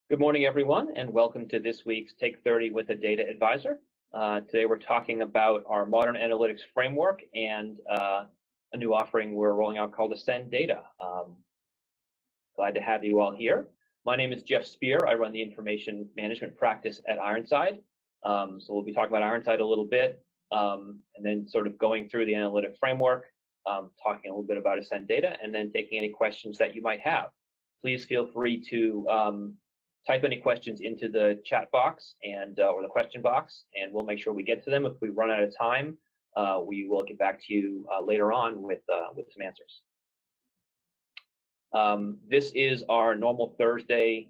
Good morning, everyone, and welcome to this week's Take 30 with a Data Advisor. Today we're talking about our modern analytics framework and a new offering we're rolling out called Ascend Data. Glad to have you all here. My name is Jeff Spear. I run the information management practice at Ironside. So we'll be talking about Ironside a little bit, and then sort of going through the analytic framework, talking a little bit about Ascend Data, and then taking any questions that you might have. Please feel free to type any questions into the chat box and or the question box, and we'll make sure we get to them. If we run out of time, we will get back to you later on with some answers. This is our normal Thursday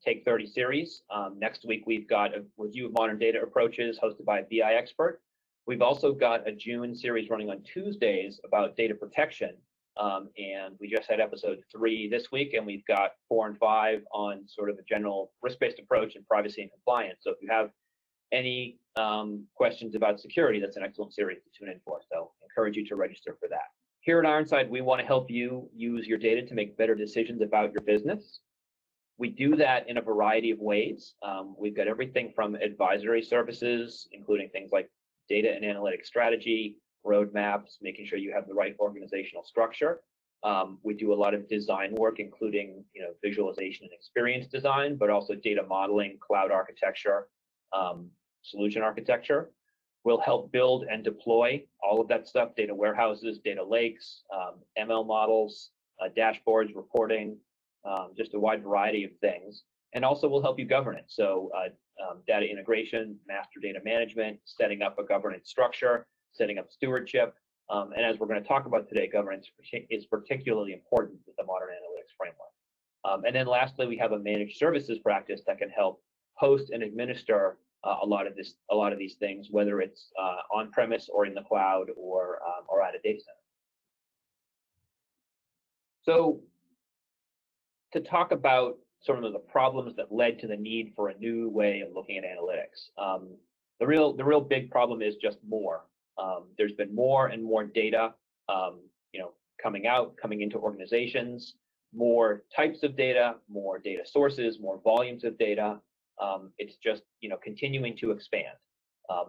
Take 30 series. Next week, we've got a review of modern data approaches hosted by a BI expert. We've also got a June series running on Tuesdays about data protection. And we just had episode 3 this week, and we've got 4 and 5 on sort of a general risk-based approach and privacy and compliance. So if you have any questions about security, that's an excellent series to tune in for. So I encourage you to register for that. Here at Ironside, we want to help you use your data to make better decisions about your business. We do that in a variety of ways. We've got everything from advisory services, including things like data and analytics strategy, roadmaps, making sure you have the right organizational structure. We do a lot of design work, including visualization and experience design, but also data modeling, cloud architecture, solution architecture. We'll help build and deploy all of that stuff: data warehouses, data lakes, ML models, dashboards, reporting, just a wide variety of things. And also we'll help you govern it. So data integration, master data management, setting up a governance structure, setting up stewardship, and as we're going to talk about today, governance is particularly important with the modern analytics framework. And then lastly, we have a managed services practice that can help host and administer a lot of these things, whether it's on-premise or in the cloud or at a data center. So to talk about sort of the problems that led to the need for a new way of looking at analytics, the real big problem is just more. There's been more and more data, coming into organizations, more types of data, more data sources, more volumes of data. It's just, continuing to expand.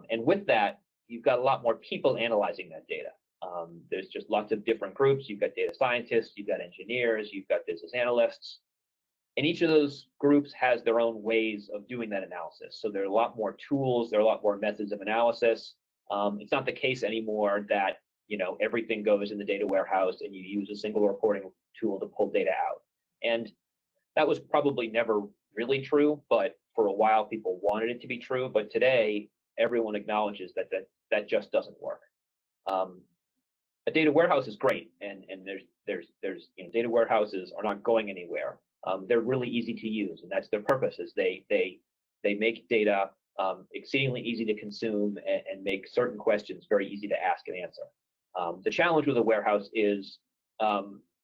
And with that, you've got a lot more people analyzing that data. There's just lots of different groups. You've got data scientists, you've got engineers, you've got business analysts. And each of those groups has their own ways of doing that analysis. So there are a lot more tools, there are a lot more methods of analysis. It's not the case anymore that everything goes in the data warehouse and you use a single reporting tool to pull data out. And that was probably never really true, but for a while people wanted it to be true. But today everyone acknowledges that just doesn't work. A data warehouse is great, and there's data warehouses are not going anywhere. They're really easy to use, and that's their purpose. Is they make data exceedingly easy to consume and make certain questions very easy to ask and answer. The challenge with a warehouse is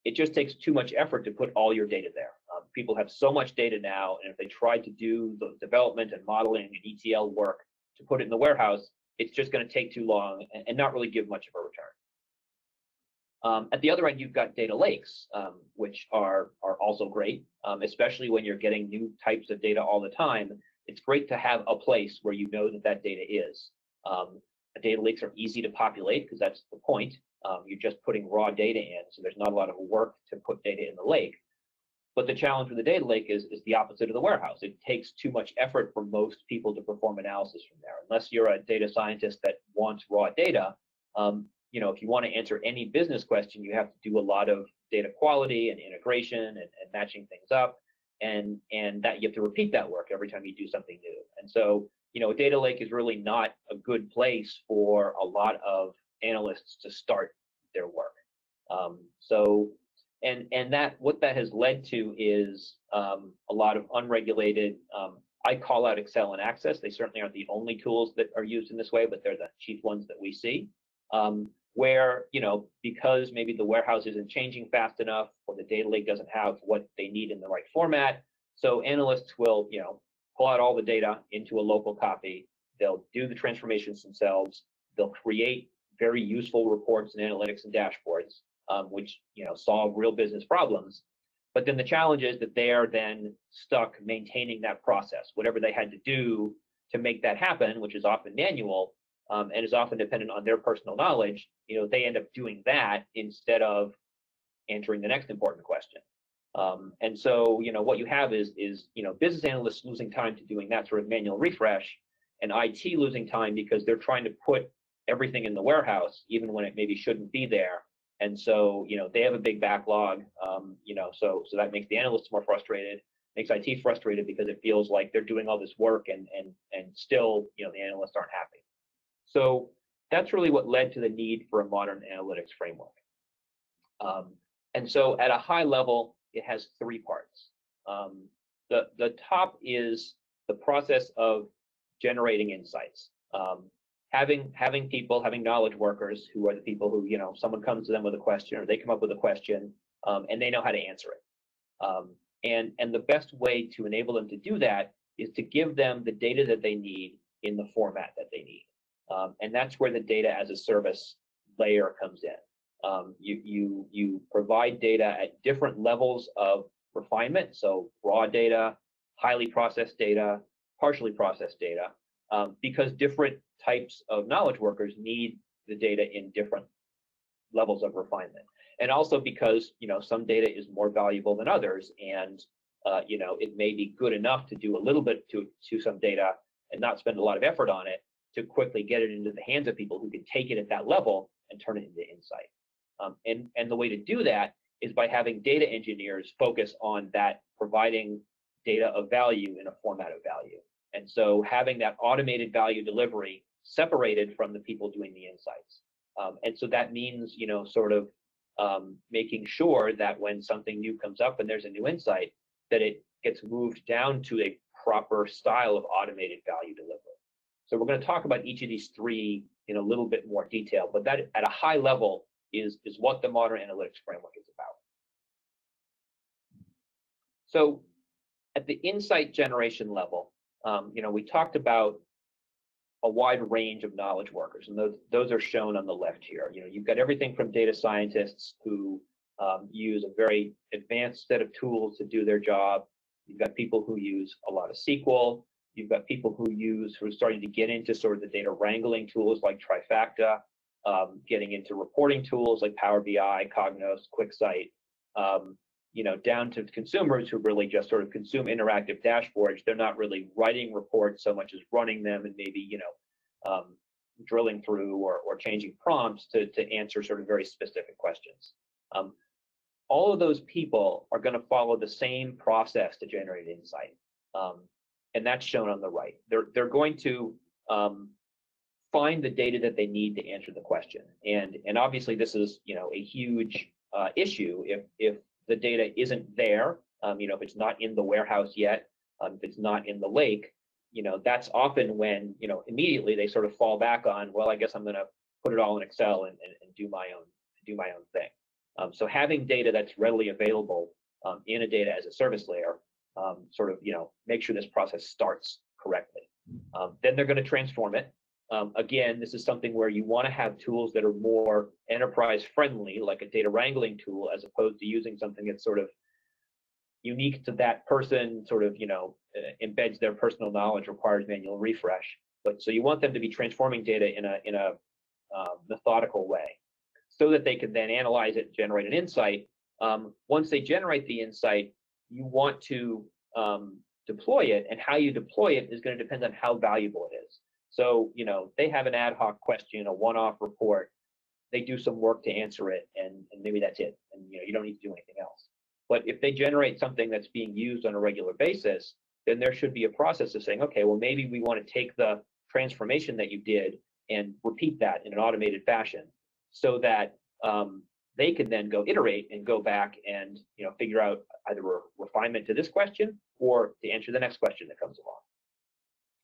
it just takes too much effort to put all your data there. People have so much data now, and if they try to do the development and modeling and ETL work to put it in the warehouse, it's just going to take too long and not really give much of a return. At the other end, you've got data lakes, which are also great, especially when you're getting new types of data all the time. It's great to have a place where you know that data is. Data lakes are easy to populate because that's the point. You're just putting raw data in, so there's not a lot of work to put data in the lake. But the challenge with the data lake is the opposite of the warehouse. It takes too much effort for most people to perform analysis from there. Unless you're a data scientist that wants raw data, if you want to answer any business question, you have to do a lot of data quality and integration and matching things up. And that you have to repeat that work every time you do something new. And so, a data lake is really not a good place for a lot of analysts to start their work. What that has led to is a lot of unregulated. I call out Excel and Access. They certainly aren't the only tools that are used in this way, but they're the chief ones that we see. Where, because maybe the warehouse isn't changing fast enough or the data lake doesn't have what they need in the right format. So analysts will, pull out all the data into a local copy. They'll do the transformations themselves. They'll create very useful reports and analytics and dashboards, which, solve real business problems. But then the challenge is that they are then stuck maintaining that process, whatever they had to do to make that happen, which is often manual, and is often dependent on their personal knowledge. They end up doing that instead of answering the next important question. And so, what you have is business analysts losing time to doing that sort of manual refresh, and IT losing time because they're trying to put everything in the warehouse, even when it maybe shouldn't be there. And so, they have a big backlog. So that makes the analysts more frustrated, makes IT frustrated because it feels like they're doing all this work and still, the analysts aren't happy. So that's really what led to the need for a modern analytics framework. And so at a high level, it has three parts. The top is the process of generating insights. Having knowledge workers who are the people who, someone comes to them with a question or they come up with a question and they know how to answer it. And the best way to enable them to do that is to give them the data that they need in the format that they need. And that's where the data as a service layer comes in. You provide data at different levels of refinement, so raw data, highly processed data, partially processed data, because different types of knowledge workers need the data in different levels of refinement. And also because, some data is more valuable than others, and it may be good enough to do a little bit to some data and not spend a lot of effort on it to quickly get it into the hands of people who can take it at that level and turn it into insight. And the way to do that is by having data engineers focus on that, providing data of value in a format of value. And so having that automated value delivery separated from the people doing the insights. And so that means, making sure that when something new comes up and there's a new insight, that it gets moved down to a proper style of automated value delivery. So we're going to talk about each of these three in a little bit more detail, but that at a high level is what the modern analytics framework is about. So at the insight generation level, we talked about a wide range of knowledge workers, and those are shown on the left here. You've got everything from data scientists who use a very advanced set of tools to do their job. You've got people who use a lot of SQL. You've got people who are starting to get into sort of the data wrangling tools like Trifacta, getting into reporting tools like Power BI, Cognos, QuickSight, down to consumers who really just sort of consume interactive dashboards. They're not really writing reports so much as running them and maybe, drilling through or changing prompts to answer sort of very specific questions. All of those people are going to follow the same process to generate insight. And that's shown on the right. They're going to find the data that they need to answer the question. And obviously this is, a huge issue if the data isn't there, if it's not in the warehouse yet, if it's not in the lake, that's often when, immediately they sort of fall back on, well, I guess I'm going to put it all in Excel and do my own thing. So having data that's readily available in a data as a service layer, make sure this process starts correctly. Then they're going to transform it. Again, this is something where you want to have tools that are more enterprise friendly, like a data wrangling tool, as opposed to using something that's sort of unique to that person, embeds their personal knowledge, requires manual refresh. But so you want them to be transforming data in a methodical way, so that they can then analyze it, generate an insight. Once they generate the insight, you want to deploy it, and how you deploy it is going to depend on how valuable it is. So, they have an ad hoc question, a one-off report, they do some work to answer it, and maybe that's it. And, you don't need to do anything else. But if they generate something that's being used on a regular basis, then there should be a process of saying, okay, well, maybe we want to take the transformation that you did and repeat that in an automated fashion, so that they can then go iterate and go back and figure out either a refinement to this question or to answer the next question that comes along.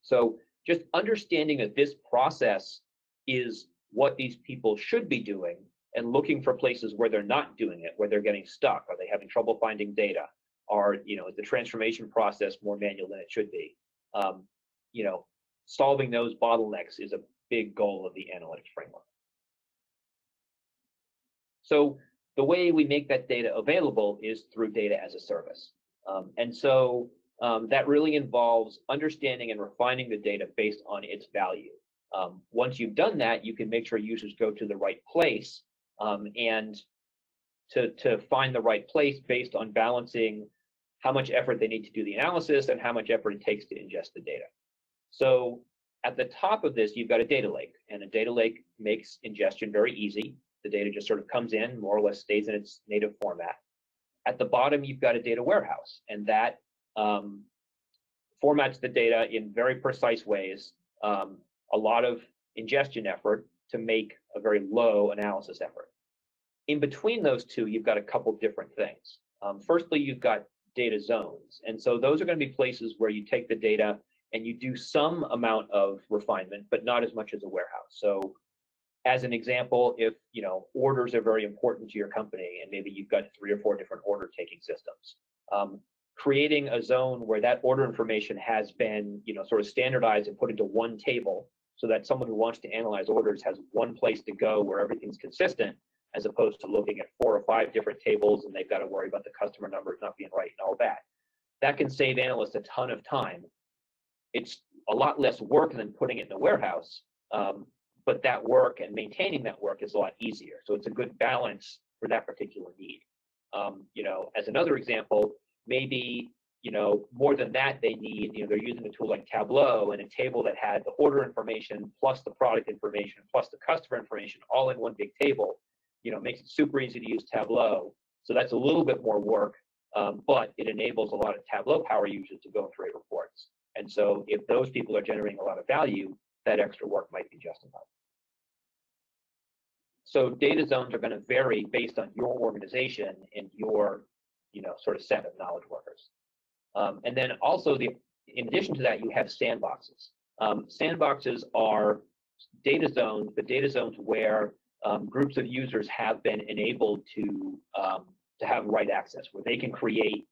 So just understanding that this process is what these people should be doing, and looking for places where they're not doing it, where they're getting stuck. Are they having trouble finding data? Is the transformation process more manual than it should be? Solving those bottlenecks is a big goal of the analytics framework. So the way we make that data available is through data as a service. And so that really involves understanding and refining the data based on its value. Once you've done that, you can make sure users go to the right place, and to find the right place based on balancing how much effort they need to do the analysis and how much effort it takes to ingest the data. So at the top of this, you've got a data lake, and a data lake makes ingestion very easy. The data just sort of comes in, more or less stays in its native format. At the bottom, you've got a data warehouse, and that formats the data in very precise ways, a lot of ingestion effort to make a very low analysis effort. In between those two, you've got a couple different things. Firstly, you've got data zones, and so those are going to be places where you take the data and you do some amount of refinement, but not as much as a warehouse. So as an example, if orders are very important to your company and maybe you've got 3 or 4 different order taking systems, creating a zone where that order information has been sort of standardized and put into one table so that someone who wants to analyze orders has one place to go where everything's consistent, as opposed to looking at 4 or 5 different tables and they've got to worry about the customer numbers not being right and all that. That can save analysts a ton of time. It's a lot less work than putting it in a warehouse, but that work and maintaining that work is a lot easier. So it's a good balance for that particular need. As another example, maybe more than that, they need, they're using a tool like Tableau, and a table that had the order information plus the product information plus the customer information all in one big table, makes it super easy to use Tableau. So that's a little bit more work, but it enables a lot of Tableau power users to go and create reports. And so if those people are generating a lot of value, that extra work might be justified. So data zones are going to vary based on your organization and your sort of set of knowledge workers. And then also, in addition to that, you have sandboxes. Sandboxes are data zones, but data zones where groups of users have been enabled to have write access, where they can create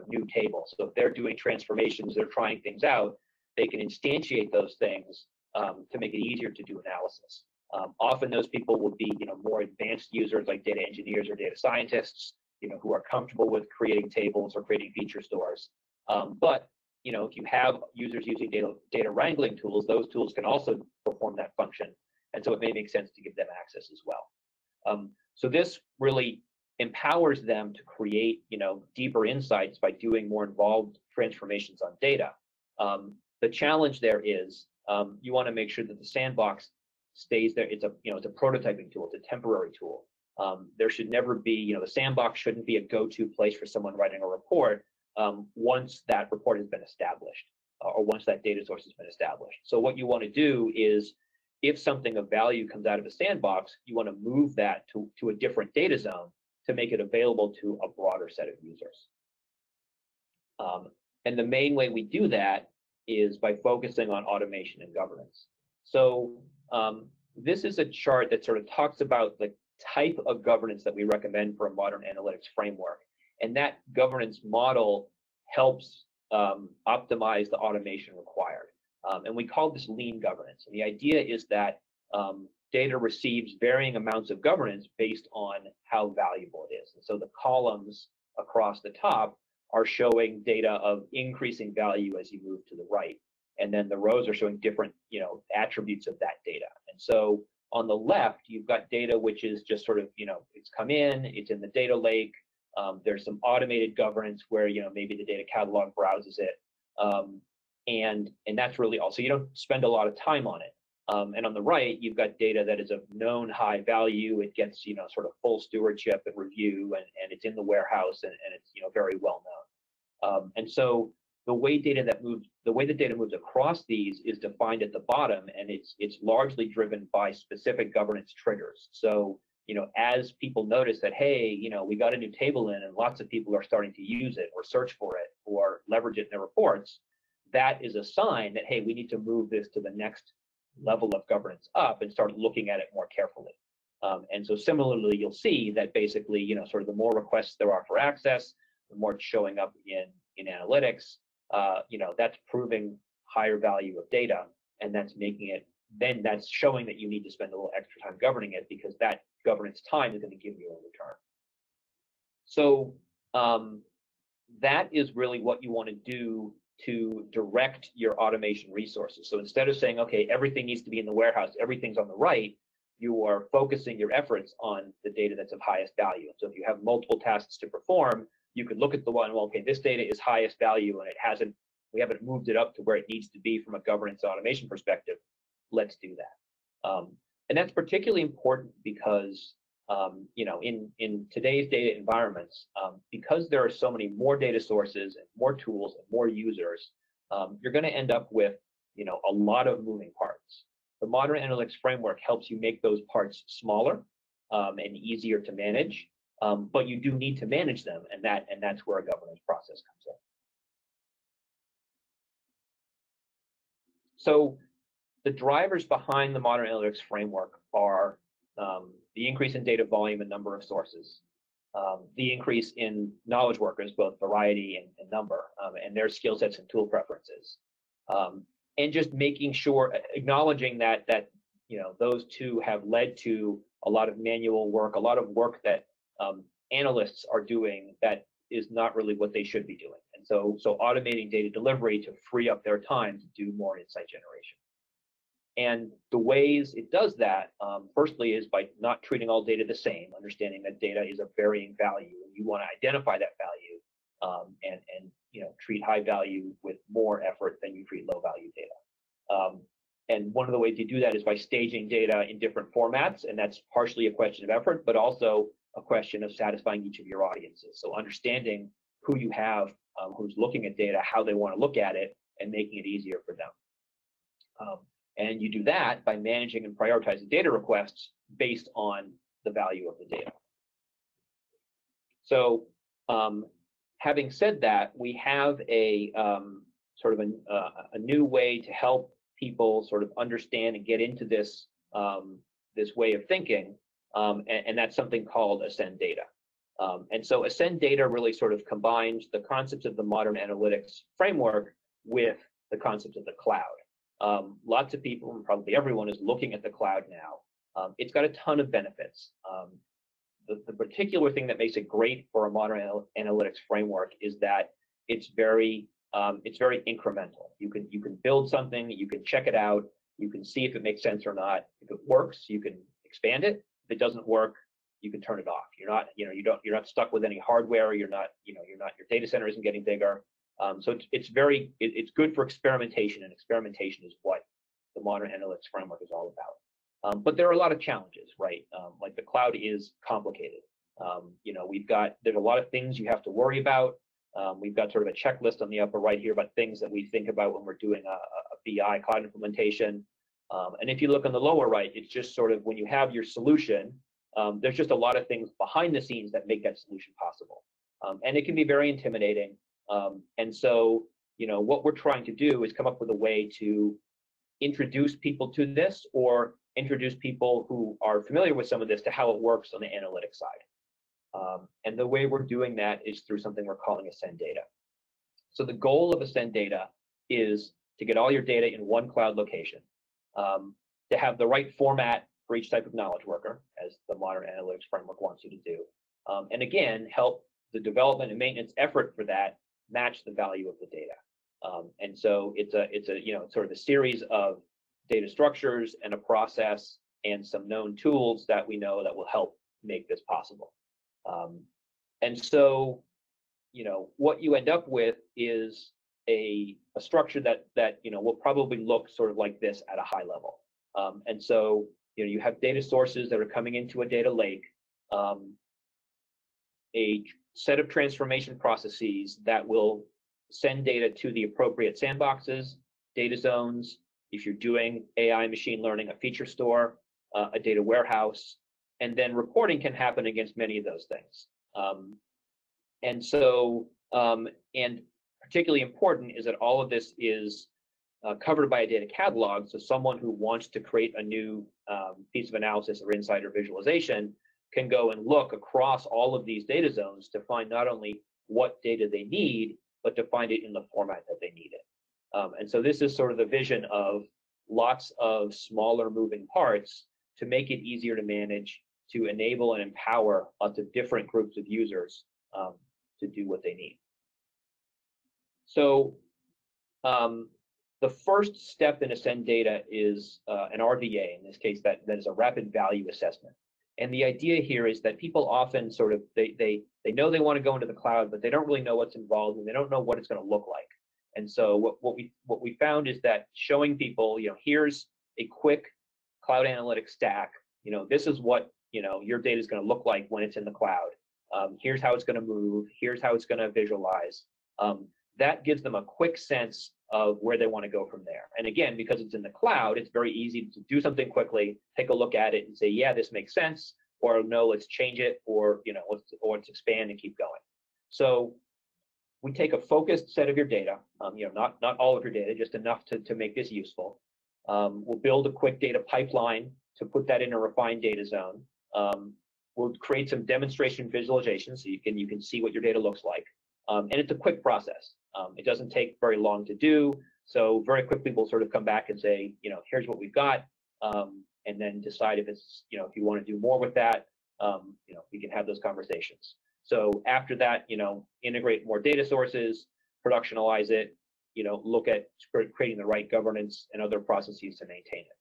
new tables. So if they're doing transformations, they're trying things out, they can instantiate those things to make it easier to do analysis. Often those people will be more advanced users like data engineers or data scientists, who are comfortable with creating tables or creating feature stores. But if you have users using data wrangling tools, those tools can also perform that function. And so it may make sense to give them access as well. So this really empowers them to create deeper insights by doing more involved transformations on data. The challenge there is you want to make sure that the sandbox stays there. It's a prototyping tool. It's a temporary tool. There should never be, the sandbox shouldn't be a go-to place for someone writing a report once that report has been established, or once that data source has been established. So what you want to do is, if something of value comes out of a sandbox, you want to move that to a different data zone to make it available to a broader set of users. And the main way we do that is by focusing on automation and governance. So this is a chart that sort of talks about the type of governance that we recommend for a modern analytics framework. And that governance model helps optimize the automation required. And we call this lean governance. And the idea is that data receives varying amounts of governance based on how valuable it is. And so the columns across the top are showing data of increasing value as you move to the right. And then the rows are showing different attributes of that data. And so on the left, you've got data which is just sort of, it's come in, it's in the data lake. There's some automated governance where, maybe the data catalog browses it. And that's really all. So you don't spend a lot of time on it. And on the right, you've got data that is of known high value. It gets, sort of full stewardship and review, and it's in the warehouse, and it's, very well known. And so the way the data moves across these is defined at the bottom, and it's largely driven by specific governance triggers. So, as people notice that, hey, we got a new table in and lots of people are starting to use it or search for it or leverage it in their reports, that is a sign that, hey, we need to move this to the next level of governance up and start looking at it more carefully. And so similarly, you'll see that basically, sort of the more requests there are for access, the more it's showing up in analytics, that's proving higher value of data, and that's making it, then that's showing that you need to spend a little extra time governing it, because that governance time is going to give you in return. So that is really what you want to do to direct your automation resources. So instead of saying, okay, everything needs to be in the warehouse, everything's on the right, you are focusing your efforts on the data that's of highest value. So if you have multiple tasks to perform, you could look at the one, well, okay, this data is highest value and we haven't moved it up to where it needs to be from a governance automation perspective. Let's do that. And that's particularly important because in today's data environments, because there are so many more data sources and more tools and more users, you're going to end up with a lot of moving parts. The modern analytics framework helps you make those parts smaller and easier to manage, but you do need to manage them, and that's where a governance process comes in. So the drivers behind the modern analytics framework are the increase in data volume and number of sources, the increase in knowledge workers, both variety and number, and their skill sets and tool preferences, and just making sure, acknowledging that those two have led to a lot of manual work, a lot of work that analysts are doing that is not really what they should be doing, and so automating data delivery to free up their time to do more insight generation. And the ways it does that, firstly, is by not treating all data the same, understanding that data is of varying value, and you want to identify that value and treat high value with more effort than you treat low value data. And one of the ways you do that is by staging data in different formats, and that's partially a question of effort, but also a question of satisfying each of your audiences. So understanding who you have, who's looking at data, how they want to look at it, and making it easier for them. And you do that by managing and prioritizing data requests based on the value of the data. So having said that, we have a sort of a new way to help people sort of understand and get into this this way of thinking, and that's something called Ascend Data. And so Ascend Data really sort of combines the concepts of the modern analytics framework with the concepts of the cloud. Lots of people, and probably everyone, is looking at the cloud now. It's got a ton of benefits. The particular thing that makes it great for a modern analytics framework is that it's very incremental. You can build something, you can check it out, you can see if it makes sense or not. If it works, you can expand it. If it doesn't work, you can turn it off. You're not stuck with any hardware. Your data center isn't getting bigger. So it's good for experimentation, and experimentation is what the modern analytics framework is all about. But there are a lot of challenges, right? Like the cloud is complicated. There's a lot of things you have to worry about. We've got sort of a checklist on the upper right here about things that we think about when we're doing a BI cloud implementation. And if you look on the lower right, it's just sort of when you have your solution, there's just a lot of things behind the scenes that make that solution possible. And it can be very intimidating. And so, what we're trying to do is come up with a way to introduce people to this, or introduce people who are familiar with some of this to how it works on the analytics side. And the way we're doing that is through something we're calling Ascend Data. So the goal of Ascend Data is to get all your data in one cloud location, to have the right format for each type of knowledge worker, as the modern analytics framework wants you to do, and again, help the development and maintenance effort for that match the value of the data. And so it's sort of a series of data structures and a process and some known tools that we know that will help make this possible. And so, what you end up with is a structure that will probably look sort of like this at a high level. And so, you have data sources that are coming into a data lake, a set of transformation processes that will send data to the appropriate sandboxes, data zones. If you're doing AI machine learning, a feature store, a data warehouse, and then reporting can happen against many of those things. And so, and particularly important is that all of this is covered by a data catalog. So someone who wants to create a new piece of analysis or insight or visualization can go and look across all of these data zones to find not only what data they need, but to find it in the format that they need it. And so this is sort of the vision of lots of smaller moving parts to make it easier to manage, to enable and empower lots of different groups of users to do what they need. So the first step in Ascend data is an RVA. In this case, that is a rapid value assessment. And the idea here is that people often sort of, they know they want to go into the cloud, but they don't really know what's involved, and they don't know what it's going to look like. And so what we found is that showing people, here's a quick cloud analytics stack. This is what your data is going to look like when it's in the cloud. Here's how it's going to move. Here's how it's going to visualize. That gives them a quick sense of where they want to go from there. And again, because it's in the cloud, it's very easy to do something quickly, take a look at it, and say, yeah, this makes sense, or no, let's change it, or let's expand and keep going. So we take a focused set of your data, not all of your data, just enough to make this useful. We'll build a quick data pipeline to put that in a refined data zone. We'll create some demonstration visualizations so you can see what your data looks like. And it's a quick process. It doesn't take very long to do. So very quickly we'll sort of come back and say, here's what we've got, and then decide if it's, if you want to do more with that, we can have those conversations. So after that, integrate more data sources, productionalize it, look at creating the right governance and other processes to maintain it.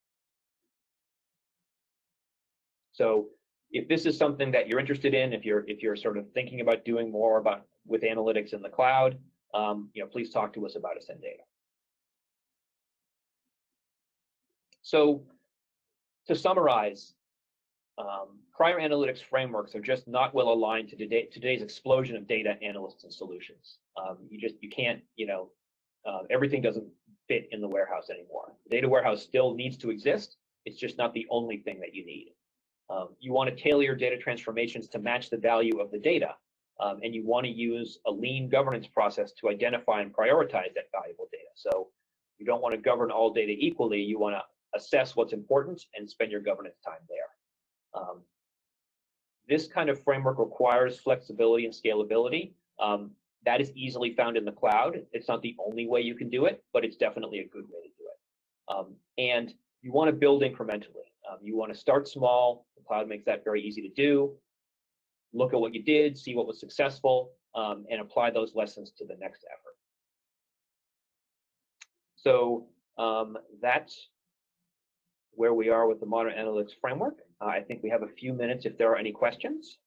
So if this is something that you're interested in, if you're sort of thinking about doing more with analytics in the cloud, please talk to us about Ascend Data. So to summarize, prior analytics frameworks are just not well aligned to today's explosion of data analysts and solutions. You can't, everything doesn't fit in the warehouse anymore. The data warehouse still needs to exist. It's just not the only thing that you need. You want to tailor your data transformations to match the value of the data, and you want to use a lean governance process to identify and prioritize that valuable data. So you don't want to govern all data equally. You want to assess what's important and spend your governance time there. This kind of framework requires flexibility and scalability. That is easily found in the cloud. It's not the only way you can do it, but it's definitely a good way to do it. And you want to build incrementally. You want to start small. The cloud makes that very easy to do. Look at what you did, see what was successful, and apply those lessons to the next effort. So that's where we are with the modern analytics framework. I think we have a few minutes if there are any questions.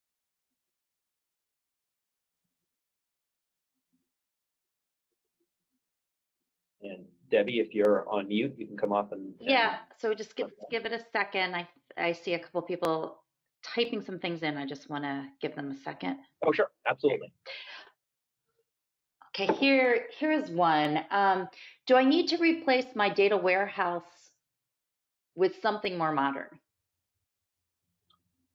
And Debbie, if you're on mute, you can come up and yeah. So just give it a second. I see a couple people typing some things in. I just want to give them a second. Oh, sure, absolutely. Okay, here is one. Do I need to replace my data warehouse with something more modern?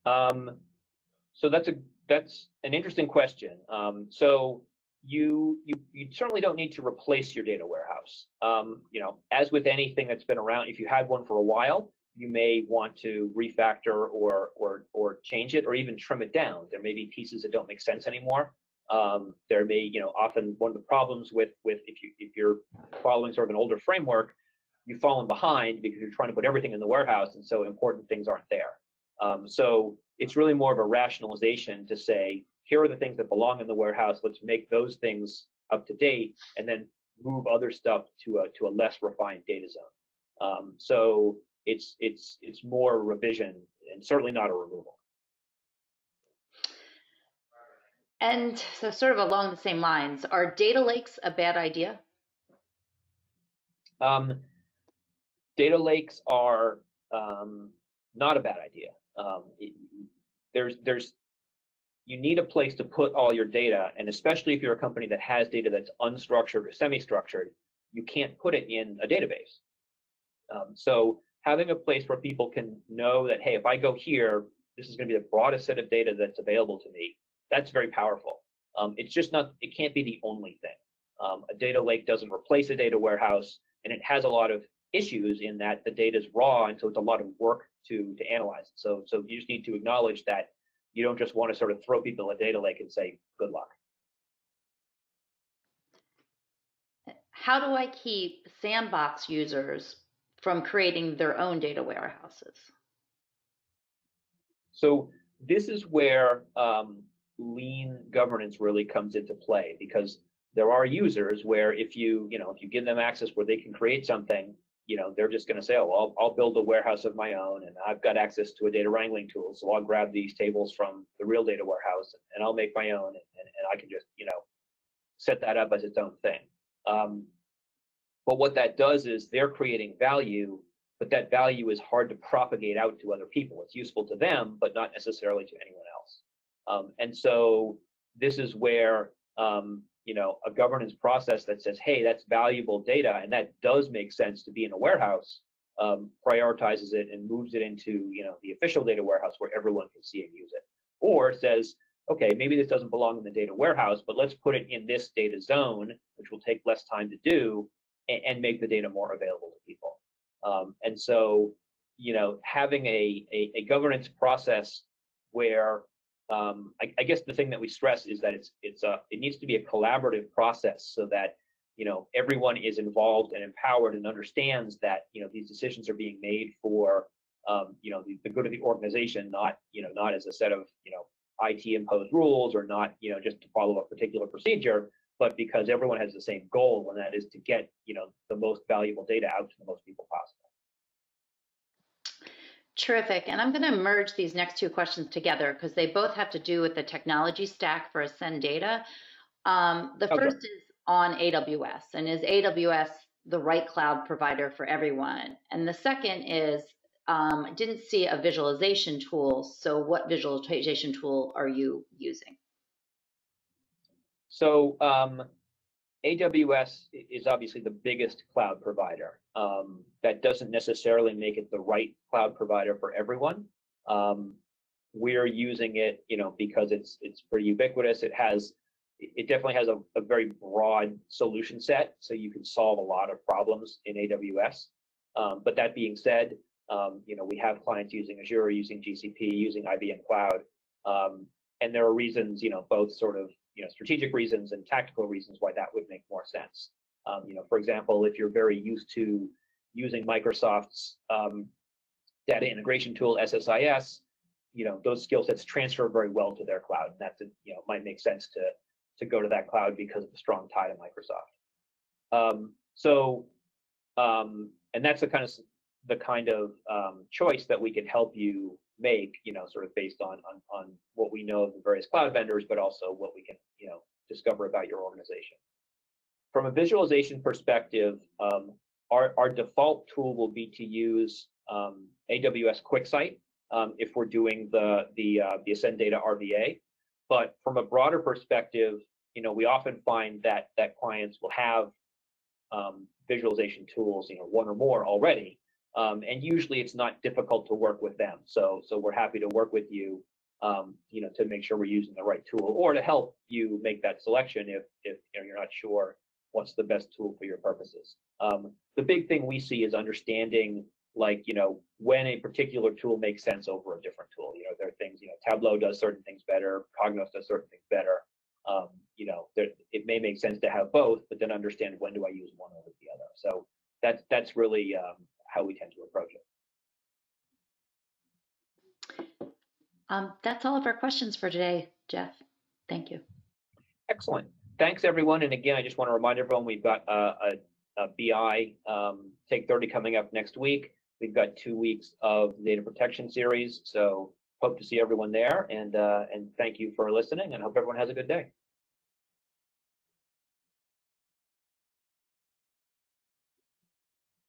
So that's an interesting question. So you certainly don't need to replace your data warehouse. As with anything that's been around, if you had one for a while, you may want to refactor or change it or even trim it down. There may be pieces that don't make sense anymore. There may, often one of the problems with if you're following sort of an older framework, you've fallen behind because you're trying to put everything in the warehouse, and so important things aren't there. So it's really more of a rationalization to say, here are the things that belong in the warehouse. Let's make those things up to date, and then move other stuff to a less refined data zone. So it's more a revision and certainly not a removal. And so sort of along the same lines, are data lakes a bad idea? Data lakes are not a bad idea. You need a place to put all your data, and especially if you're a company that has data that's unstructured or semi-structured, you can't put it in a database. So having a place where people can know that, hey, if I go here, this is going to be the broadest set of data that's available to me, that's very powerful. It's just not, it can't be the only thing. A data lake doesn't replace a data warehouse, and it has a lot of issues in that the data is raw, and so it's a lot of work to analyze. So you just need to acknowledge that you don't just want to sort of throw people a data lake and say, good luck. How do I keep sandbox users from creating their own data warehouses? So this is where lean governance really comes into play, because there are users where if you give them access where they can create something, they're just going to say, oh, well, I'll build a warehouse of my own, and I've got access to a data wrangling tool, so I'll grab these tables from the real data warehouse and I'll make my own, and I can just set that up as its own thing. But what that does is they're creating value, but that value is hard to propagate out to other people. It's useful to them, but not necessarily to anyone else. And so this is where a governance process that says, hey, that's valuable data, and that does make sense to be in a warehouse, prioritizes it and moves it into the official data warehouse where everyone can see and use it. Or says, okay, maybe this doesn't belong in the data warehouse, but let's put it in this data zone, which will take less time to do, and make the data more available to people. And so, having a governance process where I guess the thing that we stress is that it needs to be a collaborative process, so that everyone is involved and empowered and understands that these decisions are being made for the good of the organization, not as a set of IT imposed rules, or not just to follow a particular procedure, but because everyone has the same goal, and that is to get the most valuable data out to the most people possible. Terrific. And I'm going to merge these next two questions together because they both have to do with the technology stack for Ascend Data. The first is on AWS, and is AWS the right cloud provider for everyone? And the second is, I didn't see a visualization tool, so what visualization tool are you using? So AWS is obviously the biggest cloud provider. That doesn't necessarily make it the right cloud provider for everyone. We're using it, because it's pretty ubiquitous. It definitely has a very broad solution set, so you can solve a lot of problems in AWS. But that being said, we have clients using Azure, using GCP, using IBM Cloud, and there are reasons, both sort of strategic reasons and tactical reasons why that would make more sense. For example, if you're very used to using Microsoft's data integration tool, SSIS, those skill sets transfer very well to their cloud. And that's might make sense to go to that cloud because of the strong tie to Microsoft. And that's the kind of choice that we can help you make, sort of based on what we know of the various cloud vendors, but also what we can, discover about your organization. From a visualization perspective, our default tool will be to use AWS QuickSight if we're doing the Ascend Data RVA. But from a broader perspective, we often find that clients will have visualization tools, one or more already. And usually it's not difficult to work with them. So we're happy to work with you, to make sure we're using the right tool, or to help you make that selection if you're not sure what's the best tool for your purposes. The big thing we see is understanding, when a particular tool makes sense over a different tool. There are things, Tableau does certain things better, Cognos does certain things better. It may make sense to have both, but then understand when do I use one over the other. So that's really how we tend to approach it. That's all of our questions for today, Jeff. Thank you. Excellent. Thanks, everyone. And again, I just want to remind everyone we've got a BI Take30 coming up next week. We've got 2 weeks of the data protection series. So hope to see everyone there. And thank you for listening, and hope everyone has a good day.